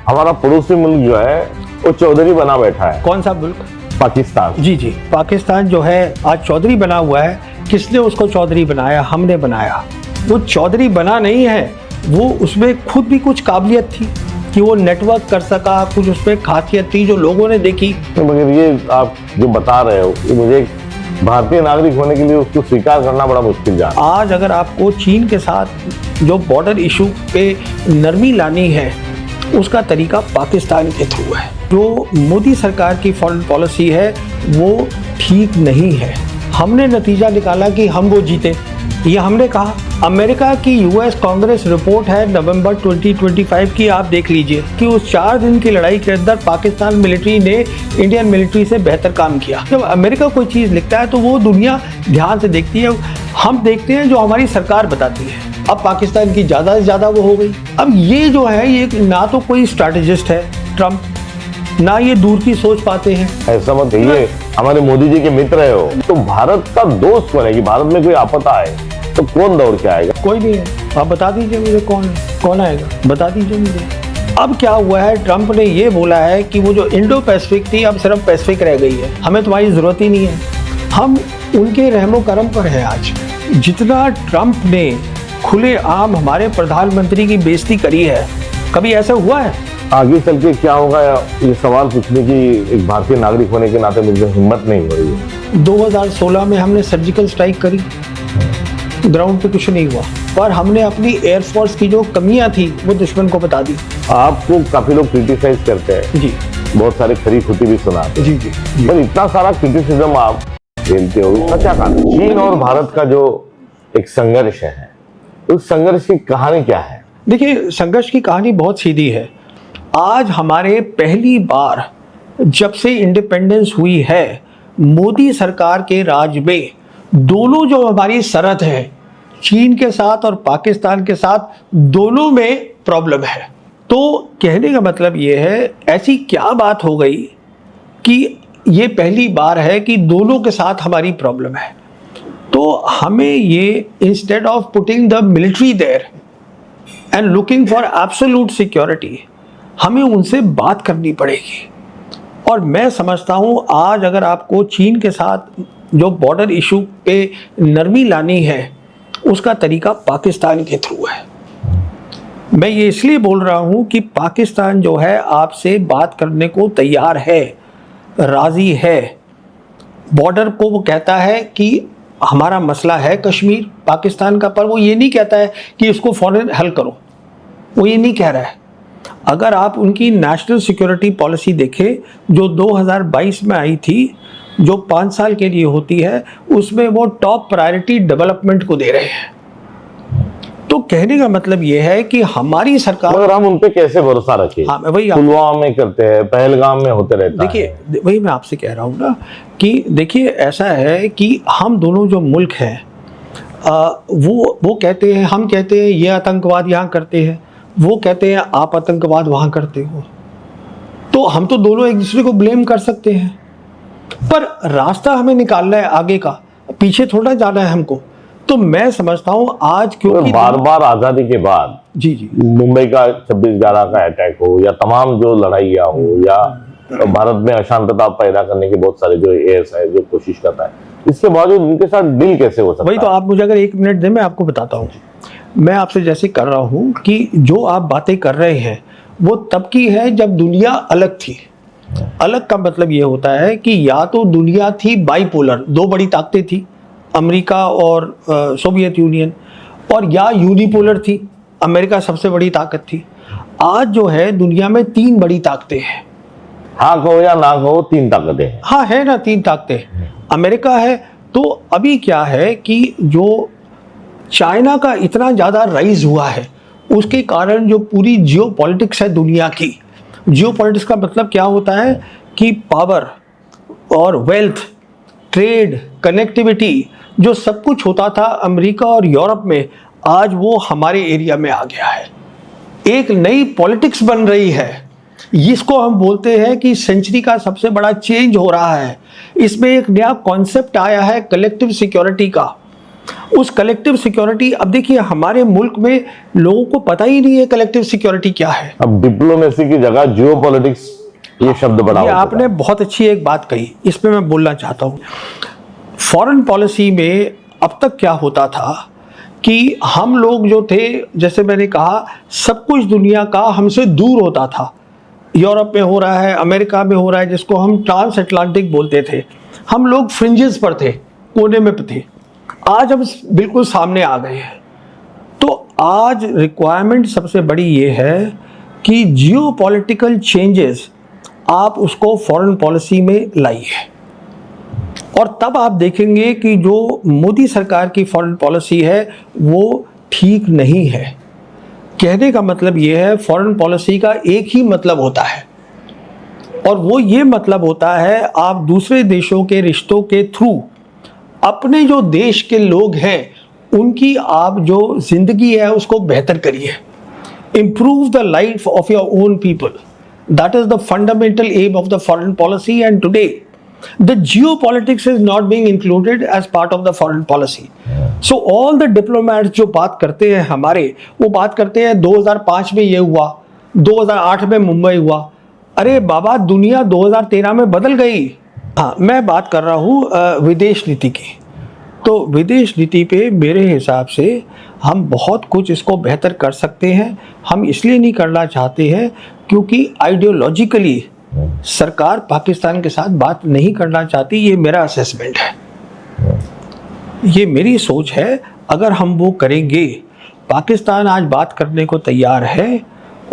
हमारा पड़ोसी मुल्क जो है वो चौधरी बना बैठा है। कौन सा मुल्क? पाकिस्तान। जी जी, पाकिस्तान जो है आज चौधरी बना हुआ है। किसने उसको चौधरी बनाया? हमने बनाया। वो चौधरी बना नहीं है, वो उसमें खुद भी कुछ काबिलियत थी कि वो नेटवर्क कर सका, कुछ उसमें खासियत थी जो लोगों ने देखी। मगर ये आप जो बता रहे हो, मुझे भारतीय नागरिक होने के लिए उसको स्वीकार करना बड़ा मुश्किल जा रहा है। आज अगर आपको चीन के साथ जो बॉर्डर इशू पे नरमी लानी है, उसका तरीका पाकिस्तान के थ्रू है। जो मोदी सरकार की फॉरेन पॉलिसी है वो ठीक नहीं है। हमने नतीजा निकाला कि हम वो जीते, ये हमने कहा। अमेरिका की यूएस कांग्रेस रिपोर्ट है नवंबर 2025 की, आप देख लीजिए कि उस 4 दिन की लड़ाई के अंदर पाकिस्तान मिलिट्री ने इंडियन मिलिट्री से बेहतर काम किया। जब अमेरिका कोई चीज़ लिखता है तो वो दुनिया ध्यान से देखती है, हम देखते हैं जो हमारी सरकार बताती है। अब पाकिस्तान की ज़्यादा से ज़्यादा वो हो गई। अब ये जो है, ये ना तो कोई स्ट्रैटेजिस्ट है ट्रम्प, ना ये दूर की सोच पाते हैं। ऐसा मत कहिए, हमारे मोदी जी के मित्र है वो। तो भारत का दोस्त कौन है? कि भारत में कोई आपदा आए तो कौन दौड़ के आएगा? कोई नहीं है। आप बता दीजिए मुझे कौन आएगा, बता दीजिए मुझे। अब क्या हुआ है, ट्रम्प ने ये बोला है कि वो जो इंडो पैसिफिक थी अब सिर्फ पैसिफिक रह गई है, हमें तुम्हारी ज़रूरत ही नहीं है। हम उनके रहमो करम पर हैं आज। जितना ट्रम्प ने खुले आम हमारे प्रधानमंत्री की बेइज्जती करी है, कभी ऐसा हुआ है? आगे चल के क्या होगा ये सवाल पूछने की एक भारतीय नागरिक होने के नाते मुझे हिम्मत नहीं हो रही है। 2016 में हमने सर्जिकल स्ट्राइक करी, ग्राउंड पे कुछ नहीं हुआ, पर हमने अपनी एयरफोर्स की जो कमियां थी वो दुश्मन को बता दी। आपको काफी लोग क्रिटिसाइज करते हैं जी, बहुत सारे खरी खुटी भी सुनाते हैं। जी जी, पर इतना सारा क्रिटिसिज्म आप झेलते हो, इसका क्या कारण? चीन और भारत का जो एक संघर्ष है, उस संघर्ष की कहानी क्या है? देखिए, संघर्ष की कहानी बहुत सीधी है। आज हमारे पहली बार जब से इंडिपेंडेंस हुई है, मोदी सरकार के राज में दोनों जो हमारी सरहद है, चीन के साथ और पाकिस्तान के साथ, दोनों में प्रॉब्लम है। तो कहने का मतलब ये है, ऐसी क्या बात हो गई कि ये पहली बार है कि दोनों के साथ हमारी प्रॉब्लम है। तो हमें ये, instead of putting the military there and looking for absolute security, हमें उनसे बात करनी पड़ेगी। और मैं समझता हूँ आज अगर आपको चीन के साथ जो बॉर्डर इशू पे नरमी लानी है, उसका तरीका पाकिस्तान के थ्रू है। मैं ये इसलिए बोल रहा हूँ कि पाकिस्तान जो है आपसे बात करने को तैयार है, राज़ी है। बॉर्डर को वो कहता है कि हमारा मसला है कश्मीर पाकिस्तान का, पर वो ये नहीं कहता है कि इसको फौरन हल करो, वो ये नहीं कह रहा है। अगर आप उनकी नेशनल सिक्योरिटी पॉलिसी देखें जो 2022 में आई थी, जो 5 साल के लिए होती है, उसमें वो टॉप प्रायोरिटी डेवलपमेंट को दे रहे हैं। तो कहने का मतलब ये है कि हमारी सरकार, मगर हम उन पे कैसे भरोसा रखें? हाँ, वही पुलवामा में करते हैं, पहलगाम में होते रहता है। देखिए, वही मैं आपसे कह रहा हूँ ना कि देखिए ऐसा है कि हम दोनों जो मुल्क हैं, वो कहते हैं, हम कहते हैं ये आतंकवाद यहाँ करते हैं, वो कहते हैं आप आतंकवाद वहाँ करते हो। तो हम तो दोनों एक दूसरे को ब्लेम कर सकते हैं, पर रास्ता हमें निकालना है आगे का, पीछे थोड़ा जाना है हमको। तो मैं समझता हूँ आज क्योंकि बार बार आजादी के बाद जी जी, मुंबई का 26/11 का अटैक हो या तमाम जो लड़ाइयाँ हो या भारत में अशांतता पैदा करने के बहुत सारे जो एयर्स है जो कोशिश करता है, इसके बावजूद उनके साथ डील कैसे हो सकता है? वही तो, आप मुझे अगर 1 मिनट दें मैं आपको बताता हूँ। मैं आपसे जैसे कर रहा हूँ कि जो आप बातें कर रहे हैं वो तब की है जब दुनिया अलग थी। अलग का मतलब ये होता है कि या तो दुनिया थी बाइपोलर, 2 बड़ी ताकतें थी, अमेरिका और सोवियत यूनियन, और या यूनिपोलर थी, अमेरिका सबसे बड़ी ताकत थी। आज जो है दुनिया में 3 बड़ी ताकतें हैं। हाँ कहो या ना कहो, 3 ताकतें हैं। हाँ है ना, 3 ताकतें। अमेरिका है, तो अभी क्या है कि जो चाइना का इतना ज़्यादा राइज हुआ है, उसके कारण जो पूरी जियो पॉलिटिक्स है दुनिया की, जियो पॉलिटिक्स का मतलब क्या होता है कि पावर और वेल्थ, ट्रेड, कनेक्टिविटी, जो सब कुछ होता था अमेरिका और यूरोप में, आज वो हमारे एरिया में आ गया है। एक नई पॉलिटिक्स बन रही है, इसको हम बोलते हैं कि सेंचुरी का सबसे बड़ा चेंज हो रहा है। इसमें एक नया कॉन्सेप्ट आया है कलेक्टिव सिक्योरिटी का, उस कलेक्टिव सिक्योरिटी, अब देखिए हमारे मुल्क में लोगों को पता ही नहीं है कलेक्टिव सिक्योरिटी क्या है। अब डिप्लोमेसी की जगह जियोपॉलिटिक्स ये शब्द बड़ा ये हो चुका आपने है। बहुत अच्छी एक बात कही, इसमें मैं बोलना चाहता हूँ। फॉरेन पॉलिसी में अब तक क्या होता था कि हम लोग जो थे, जैसे मैंने कहा, सब कुछ दुनिया का हमसे दूर होता था। यूरोप में हो रहा है, अमेरिका में हो रहा है, जिसको हम ट्रांस अटलांटिक बोलते थे। हम लोग फ्रिंजेस पर थे, कोने में थे। आज हम बिल्कुल सामने आ गए हैं। तो आज रिक्वायरमेंट सबसे बड़ी ये है कि जियोपॉलिटिकल चेंजेस आप उसको फॉरेन पॉलिसी में लाइए, और तब आप देखेंगे कि जो मोदी सरकार की फॉरेन पॉलिसी है वो ठीक नहीं है। कहने का मतलब ये है, फॉरेन पॉलिसी का एक ही मतलब होता है, और वो ये मतलब होता है आप दूसरे देशों के रिश्तों के थ्रू अपने जो देश के लोग हैं उनकी आप जो जिंदगी है उसको बेहतर करिए। Improve the life of your own people. That is the fundamental aim of the foreign policy, and today the geopolitics is not being included as part of the foreign policy. So all the diplomats जो बात करते हैं हमारे, वो बात करते हैं 2005 में ये हुआ, 2008 में मुंबई हुआ। अरे बाबा, दुनिया 2013 में बदल गई। हाँ, मैं बात कर रहा हूँ विदेश नीति की। तो विदेश नीति पे मेरे हिसाब से हम बहुत कुछ इसको बेहतर कर सकते हैं। हम इसलिए नहीं करना चाहते हैं क्योंकि आइडियोलॉजिकली सरकार पाकिस्तान के साथ बात नहीं करना चाहती। ये मेरा असेसमेंट है, ये मेरी सोच है। अगर हम वो करेंगे, पाकिस्तान आज बात करने को तैयार है,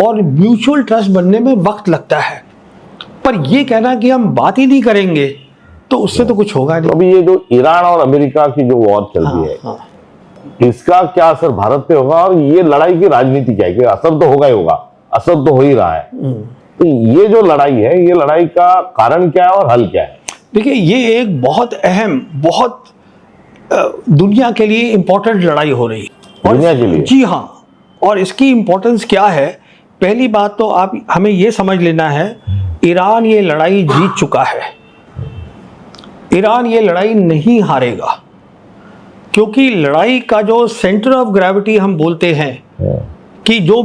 और म्यूचुअल ट्रस्ट बनने में वक्त लगता है, पर ये कहना कि हम बात ही नहीं करेंगे तो उससे तो कुछ होगा नहीं। अभी ये जो ईरान और अमेरिका की जो वॉर चल रही है, हाँ। इसका क्या असर भारत पे होगा, और ये लड़ाई की राजनीति क्या है? कि असर तो होगा ही होगा, असर तो हो ही रहा है। तो ये जो लड़ाई है, ये लड़ाई का कारण क्या है और हल क्या है? देखिए, ये एक बहुत अहम, बहुत दुनिया के लिए इम्पोर्टेंट लड़ाई हो रही है। दुनिया के लिए? जी हाँ। और इसकी इम्पोर्टेंस क्या है? पहली बात तो आप हमें ये समझ लेना है, ईरान ये लड़ाई जीत चुका है। ईरान ये लड़ाई नहीं हारेगा, क्योंकि लड़ाई का जो सेंटर ऑफ ग्रेविटी हम बोलते हैं कि जो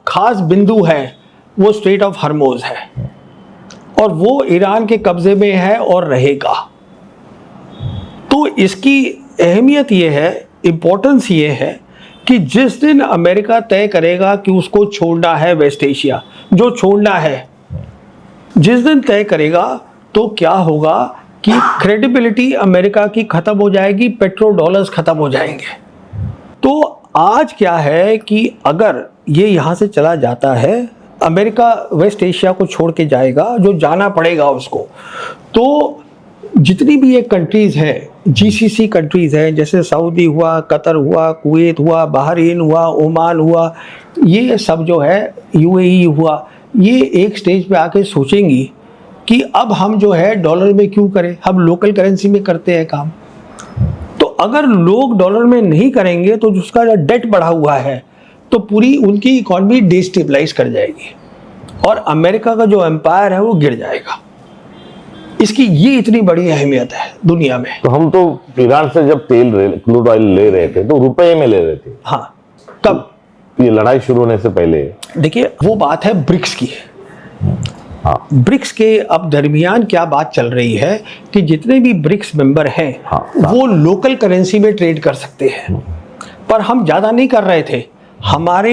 खास बिंदु है वो स्ट्रेट ऑफ हर्मोज है, और वो ईरान के कब्जे में है और रहेगा। तो इसकी अहमियत ये है, इम्पोर्टेंस ये है कि जिस दिन अमेरिका तय करेगा कि उसको छोड़ना है वेस्ट एशिया, जो छोड़ना है, जिस दिन तय करेगा, तो क्या होगा कि क्रेडिबिलिटी अमेरिका की खत्म हो जाएगी, पेट्रो डॉलर्स खत्म हो जाएंगे। तो आज क्या है कि अगर ये यहाँ से चला जाता है, अमेरिका वेस्ट एशिया को छोड़ के जाएगा, जो जाना पड़ेगा उसको, तो जितनी भी ये कंट्रीज़ हैं, जीसीसी कंट्रीज़ हैं, जैसे सऊदी हुआ, कतर हुआ, कुवैत हुआ, बहरीन हुआ, ओमान हुआ, ये सब जो है, यूएई हुआ, ये एक स्टेज पे आके सोचेंगी कि अब हम जो है डॉलर में क्यों करें, हम लोकल करेंसी में करते हैं काम। तो अगर लोग डॉलर में नहीं करेंगे तो जिसका जो डेट बढ़ा हुआ है, तो पूरी उनकी इकॉनमी डिस्टेबलाइज कर जाएगी, और अमेरिका का जो एम्पायर है वो गिर जाएगा। इसकी ये इतनी बड़ी अहमियत है दुनिया में। तो हम तो ईरान से जब क्रूड ऑयल ले रहे थे तो रुपए में ले रहे थे। हाँ, कब? ये लड़ाई शुरू होने से पहले। देखिए, वो बात है ब्रिक्स की। हाँ। ब्रिक्स के अब दरमियान क्या बात चल रही है कि जितने भी ब्रिक्स मेंबर हैं, हाँ। वो लोकल करेंसी में ट्रेड कर सकते हैं, पर हम ज़्यादा नहीं कर रहे थे। हमारे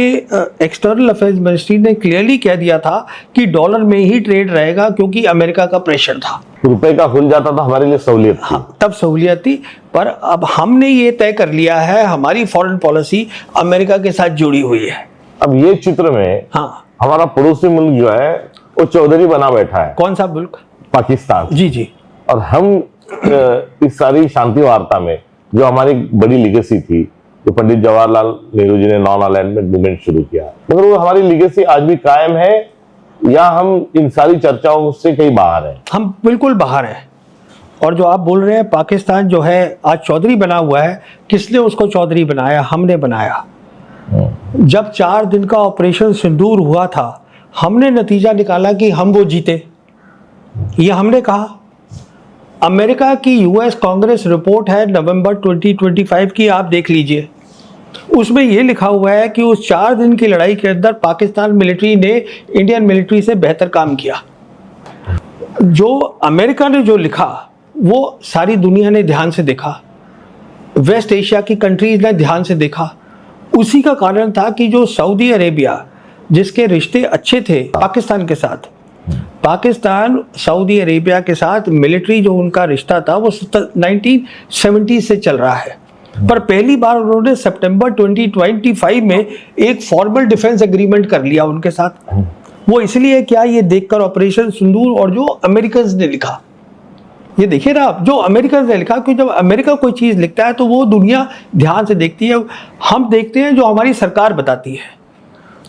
एक्सटर्नल अफेयर्स मिनिस्ट्री ने क्लियरली कह दिया था कि डॉलर में ही ट्रेड रहेगा, क्योंकि अमेरिका का प्रेशर था। रुपए का खुल जाता था, हमारे लिए सहूलियत थी। हाँ, तब सहूलियत थी, पर अब हमने ये तय कर लिया है, हमारी फॉरेन पॉलिसी अमेरिका के साथ जुड़ी हुई है। अब ये चित्र में हाँ, हमारा पड़ोसी मुल्क जो है वो चौधरी बना बैठा है। कौन सा मुल्क? पाकिस्तान। जी जी। और हम इस सारी शांति वार्ता में जो हमारी बड़ी लिगेसी थी, जो पंडित जवाहरलाल नेहरू जी ने नॉन अलाइनमेंट मूवमेंट शुरू किया, मगर वो हमारी लिगेसी आज भी कायम है, या हम इन सारी चर्चाओं से कहीं बाहर हैं? हम बिल्कुल बाहर हैं। और जो आप बोल रहे हैं, पाकिस्तान जो है आज चौधरी बना हुआ है, किसने उसको चौधरी बनाया? हमने बनाया। जब 4 दिन का ऑपरेशन सिंदूर हुआ था, हमने नतीजा निकाला कि हम वो जीते, ये हमने कहा। अमेरिका की यूएस कांग्रेस रिपोर्ट है नवंबर 2025 की, आप देख लीजिए। उसमें यह लिखा हुआ है कि उस 4 दिन की लड़ाई के अंदर पाकिस्तान मिलिट्री ने इंडियन मिलिट्री से बेहतर काम किया। जो अमेरिका ने जो लिखा वो सारी दुनिया ने ध्यान से देखा, वेस्ट एशिया की कंट्रीज ने ध्यान से देखा। उसी का कारण था कि जो सऊदी अरेबिया, जिसके रिश्ते अच्छे थे पाकिस्तान के साथ, पाकिस्तान सऊदी अरेबिया के साथ मिलिट्री जो उनका रिश्ता था वो 1970 से चल रहा है, पर पहली बार उन्होंने सितंबर 2025 में एक फॉर्मल डिफेंस एग्रीमेंट कर लिया उनके साथ। वो इसलिए क्या, ये देखकर ऑपरेशन सिंदूर और जो अमेरिकन ने लिखा, ये देखिए ना आप, जो अमेरिकन ने लिखा, क्योंकि जब अमेरिका कोई चीज़ लिखता है तो वो दुनिया ध्यान से देखती है। हम देखते हैं जो हमारी सरकार बताती है,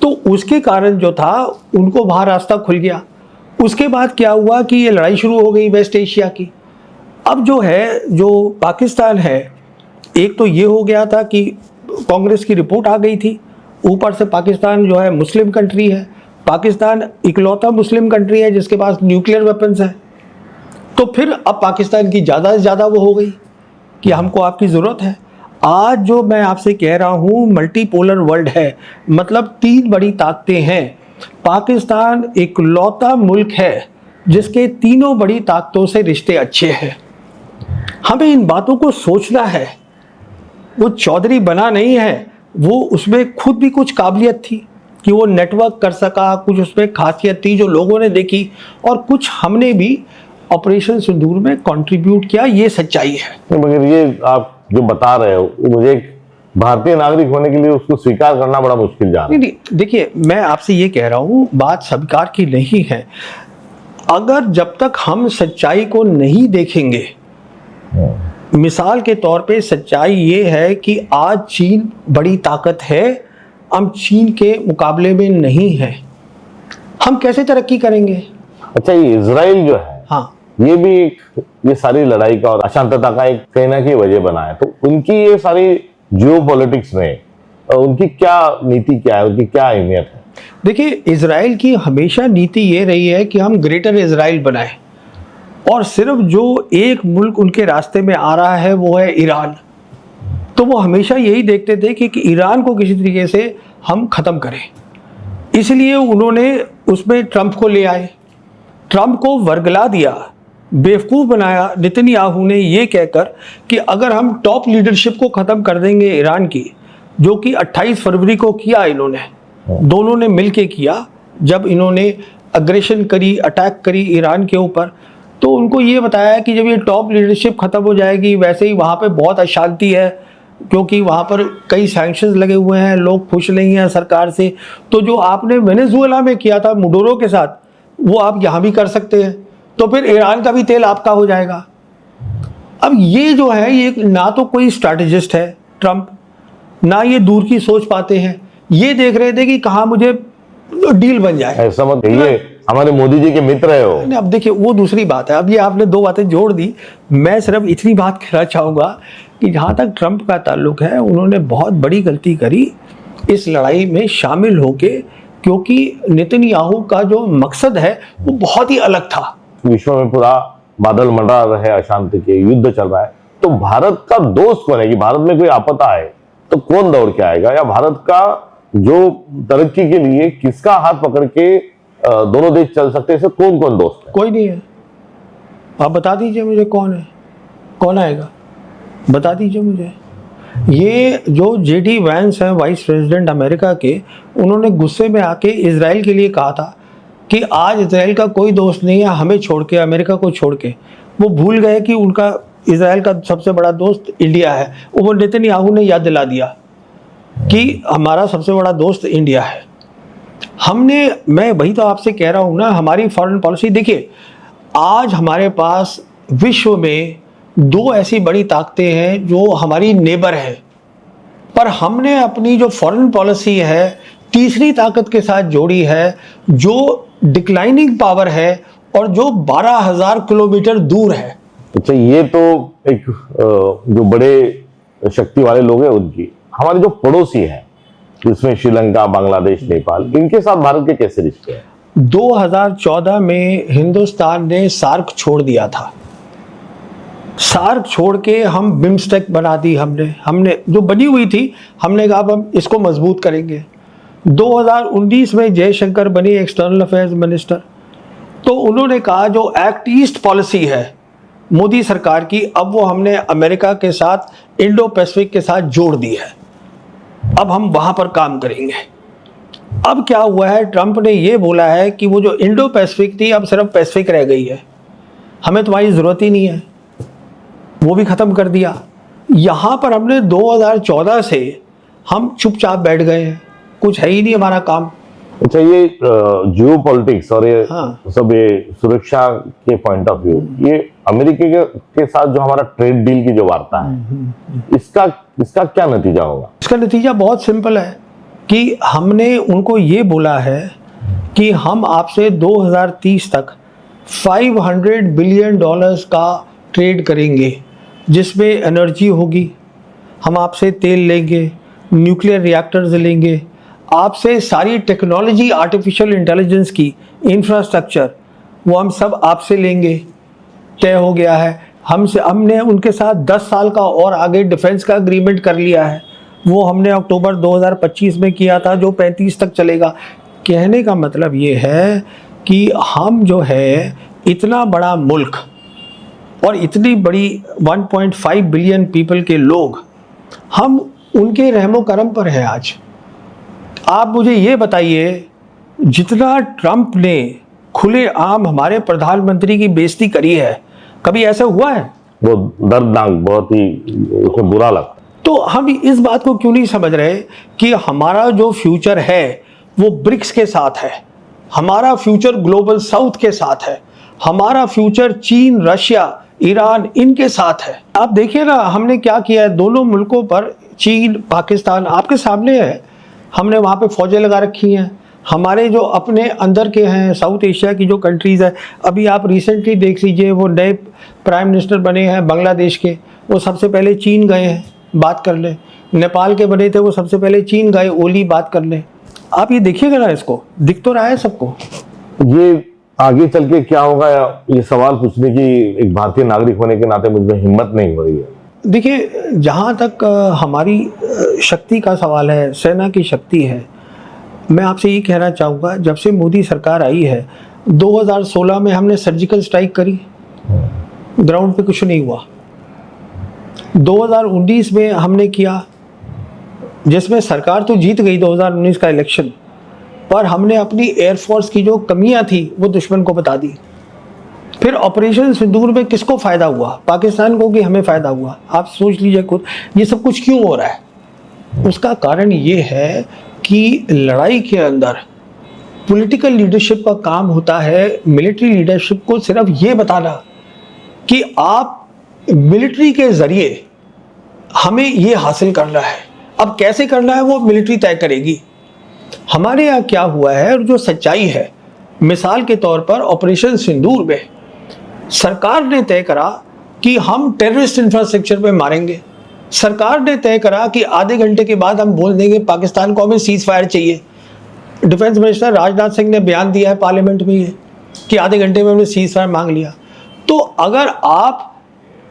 तो उसके कारण जो था उनको वहाँ रास्ता खुल गया। उसके बाद क्या हुआ कि ये लड़ाई शुरू हो गई वेस्ट एशिया की। अब जो है, जो पाकिस्तान है, एक तो ये हो गया था कि कांग्रेस की रिपोर्ट आ गई थी, ऊपर से पाकिस्तान जो है मुस्लिम कंट्री है, पाकिस्तान इकलौता मुस्लिम कंट्री है जिसके पास न्यूक्लियर वेपन्स है। तो फिर अब पाकिस्तान की ज़्यादा से ज़्यादा वो हो गई कि हमको आपकी ज़रूरत है। आज जो मैं आपसे कह रहा हूँ मल्टीपोलर वर्ल्ड है, मतलब 3 बड़ी ताकतें हैं। पाकिस्तान इकलौता मुल्क है जिसके तीनों बड़ी ताकतों से रिश्ते अच्छे हैं। हमें इन बातों को सोचना है। वो चौधरी बना नहीं है, वो उसमें खुद भी कुछ काबिलियत थी कि वो नेटवर्क कर सका, कुछ उसमें खासियत थी जो लोगों ने देखी, और कुछ हमने भी ऑपरेशन सिंदूर में कंट्रीब्यूट किया। ये सच्चाई है। मगर ये आप जो बता रहे हो, मुझे एक भारतीय नागरिक होने के लिए उसको स्वीकार करना बड़ा मुश्किल जा रहा है। नहीं, देखिए, मैं आपसे ये कह रहा हूँ, बात स्वीकार की नहीं है। अगर जब तक हम सच्चाई को नहीं देखेंगे, मिसाल के तौर पे सच्चाई ये है कि आज चीन बड़ी ताकत है, हम चीन के मुकाबले में नहीं है, हम कैसे तरक्की करेंगे? अच्छा, ये इजराइल जो है, हाँ, ये भी ये सारी लड़ाई का और अशांतता का एक कहीं ना कहीं वजह बना है। तो उनकी ये सारी जियोपॉलिटिक्स में उनकी क्या नीति, क्या है, उनकी क्या अहमियत है? देखिए, इजराइल की हमेशा नीति ये रही है कि हम ग्रेटर इजराइल बनाएं, और सिर्फ जो एक मुल्क उनके रास्ते में आ रहा है वो है ईरान। तो वो हमेशा यही देखते थे कि ईरान को किसी तरीके से हम ख़त्म करें। इसलिए उन्होंने उसमें ट्रंप को ले आए, ट्रंप को वर्गला दिया, बेवकूफ़ बनाया नेतन्याहू ने ये कहकर कि अगर हम टॉप लीडरशिप को ख़त्म कर देंगे ईरान की, जो कि 28 फरवरी को किया इन्होंने, दोनों ने मिल के किया, जब इन्होंने अग्रेशन करी, अटैक करी ईरान के ऊपर, तो उनको ये बताया कि जब ये टॉप लीडरशिप ख़त्म हो जाएगी, वैसे ही वहाँ पे बहुत अशांति है, क्योंकि वहाँ पर कई सैंक्शंस लगे हुए हैं, लोग खुश नहीं हैं सरकार से। तो जो आपने वेनेजुएला में किया था मुडोरो के साथ, वो आप यहाँ भी कर सकते हैं, तो फिर ईरान का भी तेल आपका हो जाएगा। अब ये जो है, ये ना तो कोई स्ट्रैटेजिस्ट है ट्रंप, ना ये दूर की सोच पाते हैं। ये देख रहे थे कि कहाँ मुझे डील बन जाए। ऐसा मत कहिए, हमारे मोदी जी के मित्र है वो। अब देखिए, वो दूसरी बात है। अब ये आपने 2 बातें जोड़ दी। मैं सिर्फ इतनी बात कहना चाहूँगा कि जहाँ तक ट्रंप का ताल्लुक है, उन्होंने बहुत बड़ी गलती करी इस लड़ाई में शामिल होके, क्योंकि नेतन्याहू का जो मकसद है वो बहुत ही अलग था। विश्व में पूरा बादल मंडरा रहे, अशांति के, युद्ध चल रहा है, तो भारत का दोस्त कौन है? कि भारत में कोई आपदा है तो कौन दौड़ के आएगा, या भारत का जो तरक्की के लिए किसका हाथ पकड़ के दोनों देश चल सकते हैं, कौन कौन दोस्त है? कोई नहीं है। आप बता दीजिए मुझे कौन है, कौन आएगा, बता दीजिए मुझे। ये जो जेडी वैंस हैं, वाइस प्रेसिडेंट अमेरिका के, उन्होंने गुस्से में आके इजराइल के लिए कहा था कि आज इजराइल का कोई दोस्त नहीं है, हमें छोड़ के, अमेरिका को छोड़ के। वो भूल गए कि उनका इजराइल का सबसे बड़ा दोस्त इंडिया है। वो नेतन्याहू ने याद दिला दिया कि हमारा सबसे बड़ा दोस्त इंडिया है। मैं वही तो आपसे कह रहा हूँ ना, हमारी फॉरेन पॉलिसी देखिए, आज हमारे पास विश्व में 2 ऐसी बड़ी ताकतें हैं जो हमारी नेबर हैं, पर हमने अपनी जो फॉरेन पॉलिसी है तीसरी ताकत के साथ जोड़ी है, जो डिक्लाइनिंग पावर है और जो 12,000 किलोमीटर दूर है। अच्छा, ये तो एक जो बड़े शक्ति वाले लोग हैं उनकी, हमारे जो पड़ोसी हैं जिसमें श्रीलंका, बांग्लादेश, नेपाल, इनके साथ भारत के कैसे रिश्ते हैं? 2014 में हिंदुस्तान ने सार्क छोड़ दिया था। सार्क छोड़ के हम बिम्स्टेक बना दी हमने जो बनी हुई थी, हमने कहा अब हम इसको मजबूत करेंगे। 2019 में जयशंकर बनी एक्सटर्नल अफेयर्स मिनिस्टर, तो उन्होंने कहा जो एक्ट ईस्ट पॉलिसी है मोदी सरकार की, अब वो हमने अमेरिका के साथ, इंडो पैसिफिक के साथ जोड़ दी है, अब हम वहाँ पर काम करेंगे। अब क्या हुआ है, ट्रंप ने ये बोला है कि वो जो इंडो पैसिफिक थी अब सिर्फ पैसिफिक रह गई है, हमें तुम्हारी ज़रूरत ही नहीं है, वो भी ख़त्म कर दिया। यहाँ पर हमने 2014 से हम चुपचाप बैठ गए हैं, कुछ है ही नहीं हमारा काम। अच्छा, ये जियो पॉलिटिक्स और ये हाँ। सब ये सुरक्षा के पॉइंट ऑफ व्यू, ये अमेरिका के साथ जो हमारा ट्रेड डील की जो वार्ता है, इसका क्या नतीजा होगा? इसका नतीजा बहुत सिंपल है कि हमने उनको ये बोला है कि हम आपसे 2030 तक $500 बिलियन का ट्रेड करेंगे, जिसमें एनर्जी होगी, हम आपसे तेल लेंगे, न्यूक्लियर रिएक्टर्स लेंगे, आपसे सारी टेक्नोलॉजी, आर्टिफिशियल इंटेलिजेंस की इंफ्रास्ट्रक्चर, वो हम सब आपसे लेंगे। तय हो गया है, हमने उनके साथ 10 साल का और आगे डिफेंस का एग्रीमेंट कर लिया है, वो हमने अक्टूबर 2025 में किया था, जो 35 तक चलेगा। कहने का मतलब ये है कि हम जो है इतना बड़ा मुल्क और इतनी बड़ी 1.5 बिलियन पीपल के लोग, हम उनके रहमो करम पर हैं आज। आप मुझे ये बताइए, जितना ट्रंप ने खुलेआम हमारे प्रधानमंत्री की बेइज्जती करी है, कभी ऐसा हुआ है? वो दर्दनाक, बहुत ही उसमें बुरा लगता। तो हम इस बात को क्यों नहीं समझ रहे कि हमारा जो फ्यूचर है वो ब्रिक्स के साथ है, हमारा फ्यूचर ग्लोबल साउथ के साथ है, हमारा फ्यूचर चीन, रशिया, ईरान, इनके साथ है। आप देखिए ना हमने क्या किया है, दोनों मुल्कों पर, चीन, पाकिस्तान आपके सामने है, हमने वहाँ पे फौजें लगा रखी हैं। हमारे जो अपने अंदर के हैं, साउथ एशिया की जो कंट्रीज़ है, अभी आप रिसेंटली देख लीजिए, वो नए प्राइम मिनिस्टर बने हैं बांग्लादेश के, वो सबसे पहले चीन गए हैं बात कर ले। नेपाल के बने थे, वो सबसे पहले चीन गए, ओली बात कर ले। आप ये देखिएगा ना, इसको दिख तो रहा है सबको। ये आगे चल के क्या होगा, ये सवाल पूछने की एक भारतीय नागरिक होने के नाते मुझमें हिम्मत नहीं हो रही है। देखिए, जहाँ तक हमारी शक्ति का सवाल है, सेना की शक्ति है, मैं आपसे ये कहना चाहूँगा, जब से मोदी सरकार आई है, 2016 में हमने सर्जिकल स्ट्राइक करी, ग्राउंड पे कुछ नहीं हुआ। 2019 में हमने किया, जिसमें सरकार तो जीत गई 2019 का इलेक्शन, पर हमने अपनी एयरफोर्स की जो कमियां थी वो दुश्मन को बता दी। फिर ऑपरेशन सिंदूर में किसको फ़ायदा हुआ? पाकिस्तान को कि हमें फ़ायदा हुआ? आप सोच लीजिए खुद, ये सब कुछ क्यों हो रहा है? उसका कारण ये है कि लड़ाई के अंदर पॉलिटिकल लीडरशिप का काम होता है, मिलिट्री लीडरशिप को सिर्फ ये बताना कि आप मिलिट्री के ज़रिए हमें ये हासिल करना है, अब कैसे करना है वो मिलिट्री तय करेगी। हमारे यहाँ क्या हुआ है और जो सच्चाई है, मिसाल के तौर पर ऑपरेशन सिंदूर में सरकार ने तय करा कि हम टेररिस्ट इंफ्रास्ट्रक्चर पे मारेंगे। सरकार ने तय करा कि आधे घंटे के बाद हम बोल देंगे पाकिस्तान को हमें सीज फायर चाहिए। डिफेंस मिनिस्टर राजनाथ सिंह ने बयान दिया है पार्लियामेंट में ये कि आधे घंटे में हमने सीज फायर मांग लिया। तो अगर आप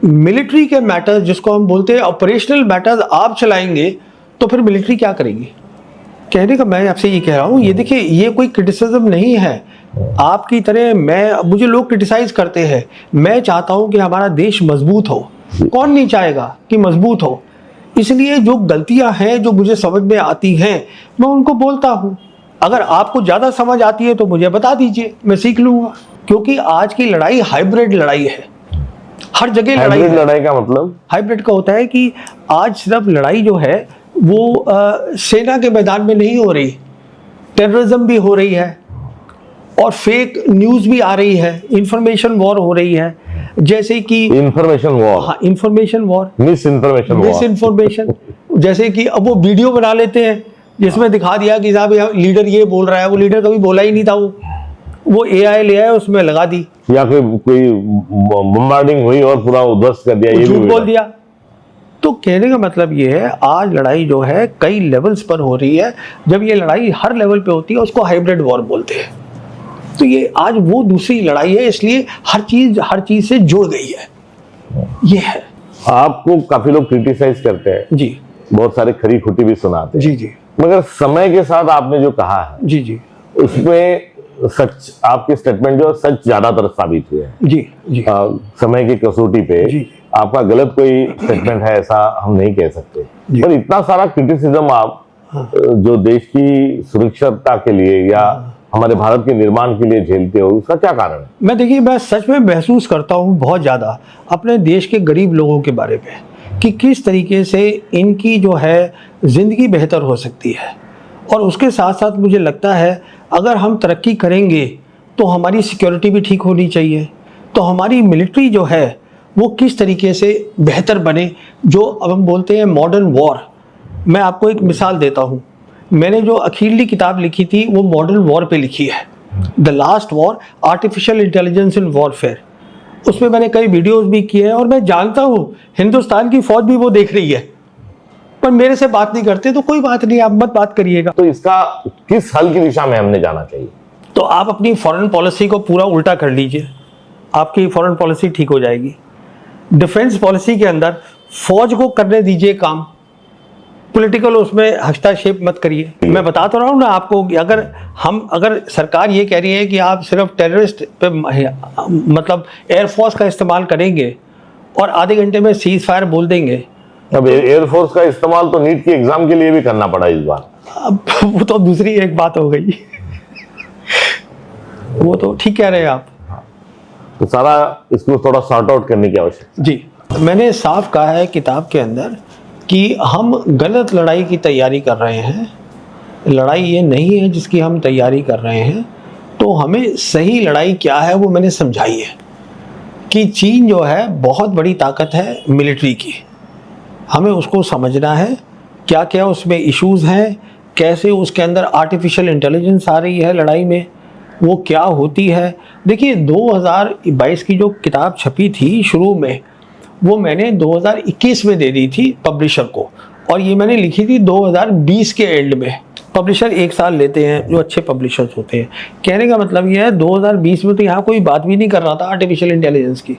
मिलिट्री के मैटर्स, जिसको हम बोलते हैं ऑपरेशनल मैटर्स, आप चलाएंगे तो फिर मिलिट्री क्या करेंगी? कहने का मैं आपसे ये कह रहा हूँ, ये देखिए, ये कोई क्रिटिसिज्म नहीं है आपकी तरह। मुझे लोग क्रिटिसाइज करते हैं, मैं चाहता हूँ कि हमारा देश मजबूत हो। कौन नहीं चाहेगा कि मजबूत हो? इसलिए जो गलतियां हैं जो मुझे समझ में आती हैं, मैं उनको बोलता हूँ। अगर आपको ज़्यादा समझ आती है तो मुझे बता दीजिए, मैं सीख लूँगा। क्योंकि आज की लड़ाई हाइब्रिड लड़ाई है, हर जगह लड़ाई है। लड़ाई का मतलब, हाइब्रिड का होता है कि आज सिर्फ लड़ाई जो है वो सेना के मैदान में नहीं हो रही, टेररिज्म भी हो रही है और फेक न्यूज़ भी आ रही है, इंफॉर्मेशन वॉर हो रही है। जैसे कि इंफॉर्मेशन वॉर, हाँ, इंफॉर्मेशन वॉर, मिस इन्फॉर्मेशन। जैसे कि अब वो वीडियो बना लेते हैं जिसमें दिखा दिया कि साहब लीडर ये बोल रहा है, वो लीडर कभी बोला ही नहीं था, वो AI ले आया उसमें लगा दी, या कोई बम्बार्डिंग हुई और पूरा उध्वस्त कर दिया, ये झूठ बोल दिया। तो कहने का मतलब ये है, आज लड़ाई जो है कई लेवल्स पर हो रही है। जब ये लड़ाई हर लेवल पे होती है उसको हाइब्रिड वॉर बोलते हैं। तो ये आज वो दूसरी लड़ाई है, इसलिए हर चीज से जुड़ गई है। ये है। आपको काफी लोग क्रिटिसाइज करते हैं, जी बहुत सारे खरी खोटी भी सुनाते हैं, जी जी मगर समय के साथ आपने जो कहा है जी जी उसमें सच, आपके स्टेटमेंट जो सच ज्यादातर साबित हुए हैं। जी जी समय की कसौटी पे जी। आपका गलत कोई स्टेटमेंट है ऐसा हम नहीं कह सकते, जी। पर इतना सारा क्रिटिसिज्म आप जो देश की सुरक्षितता के लिए या हमारे भारत के निर्माण के लिए झेलते हो, उसका क्या कारण है? मैं देखिए, मैं सच में महसूस करता हूँ बहुत ज़्यादा अपने देश के गरीब लोगों के बारे में कि किस तरीके से इनकी जो है ज़िंदगी बेहतर हो सकती है। और उसके साथ साथ मुझे लगता है अगर हम तरक्की करेंगे तो हमारी सिक्योरिटी भी ठीक होनी चाहिए, तो हमारी मिलिट्री जो है वो किस तरीके से बेहतर बने, जो अब हम बोलते हैं मॉडर्न वॉर। मैं आपको एक मिसाल देता हूँ, मैंने जो अखीरली किताब लिखी थी वो मॉडर्न वॉर पे लिखी है, the last war, artificial intelligence in warfare. उसमें मैंने कई वीडियोस भी किए हैं और मैं जानता हूँ हिंदुस्तान की फौज भी वो देख रही है, पर मेरे से बात नहीं करते। तो कोई बात नहीं, आप मत बात करिएगा। तो इसका किस हल की दिशा में हमने जाना चाहिए? तो आप अपनी फॉरेन पॉलिसी को पूरा उल्टा कर लीजिए, आपकी फॉरेन पॉलिसी ठीक हो जाएगी। डिफेंस पॉलिसी के अंदर फौज को करने दीजिए काम, पॉलिटिकल उसमें हस्तक्षेप मत करिए। मैं बता तो रहा हूँ ना आपको कि अगर सरकार ये कह रही है कि आप सिर्फ टेररिस्ट पे मतलब एयरफोर्स का इस्तेमाल करेंगे और आधे घंटे में सीज फायर बोल देंगे। अब एयरफोर्स का इस्तेमाल तो नीट के एग्जाम के लिए भी करना पड़ा इस बार। अब वो तो दूसरी एक बात हो गई। वो तो ठीक कह रहे हैं आप। तो सारा इसको थोड़ा सॉर्ट आउट करने की आवश्यकता। जी, मैंने साफ कहा है किताब के अंदर कि हम गलत लड़ाई की तैयारी कर रहे हैं। लड़ाई ये नहीं है जिसकी हम तैयारी कर रहे हैं। तो हमें सही लड़ाई क्या है वो मैंने समझाई है कि चीन जो है बहुत बड़ी ताकत है मिलिट्री की, हमें उसको समझना है क्या क्या उसमें इश्यूज़ हैं, कैसे उसके अंदर आर्टिफिशियल इंटेलिजेंस आ रही है लड़ाई में, वो क्या होती है। देखिए 2022 की जो किताब छपी थी शुरू में, वो मैंने 2021 में दे दी थी पब्लिशर को, और ये मैंने लिखी थी 2020 के एंड में। पब्लिशर एक साल लेते हैं जो अच्छे पब्लिशर्स होते हैं। कहने का मतलब ये है 2020 में तो यहाँ कोई बात भी नहीं कर रहा था आर्टिफिशियल इंटेलिजेंस की।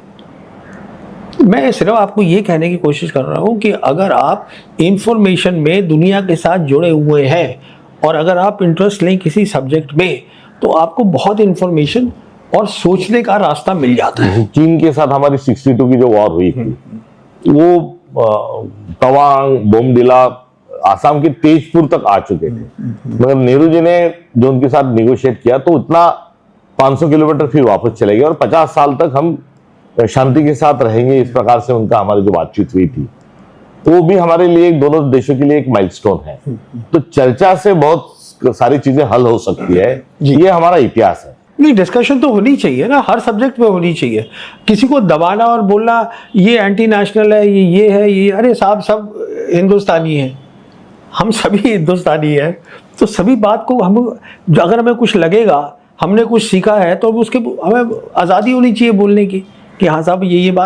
मैं सिर्फ आपको ये कहने की कोशिश कर रहा हूँ कि अगर आप इंफॉर्मेशन में दुनिया के साथ जुड़े हुए हैं और अगर आप इंटरेस्ट लें किसी सब्जेक्ट में, तो आपको बहुत इंफॉर्मेशन और सोचने का रास्ता मिल जाता है। चीन के साथ हमारी 62 की जो वॉर हुई थी, वो तवांग, बोमडिला, आसाम के तेजपुर तक आ चुके थे, मगर नेहरू जी ने जो उनके साथ निगोशिएट किया तो उतना 500 किलोमीटर फिर वापस चले गए और 50 साल तक हम शांति के साथ रहेंगे, इस प्रकार से उनका हमारी जो बातचीत हुई थी, वो भी हमारे लिए दोनों देशों के लिए एक माइलस्टोन है। तो चर्चा से बहुत सारी चीजें हल हो सकती है, ये हमारा इतिहास है। नहीं, डिस्कशन तो होनी चाहिए ना, हर सब्जेक्ट पे होनी चाहिए। किसी को दबाना और बोलना ये एंटी नेशनल है, ये है, ये, अरे साहब सब हिंदुस्तानी है, हम सभी हिंदुस्तानी हैं। तो सभी बात को हम, अगर हमें कुछ लगेगा, हमने कुछ सीखा है, तो उसके हमें आज़ादी होनी चाहिए बोलने की कि हाँ साहब ये बात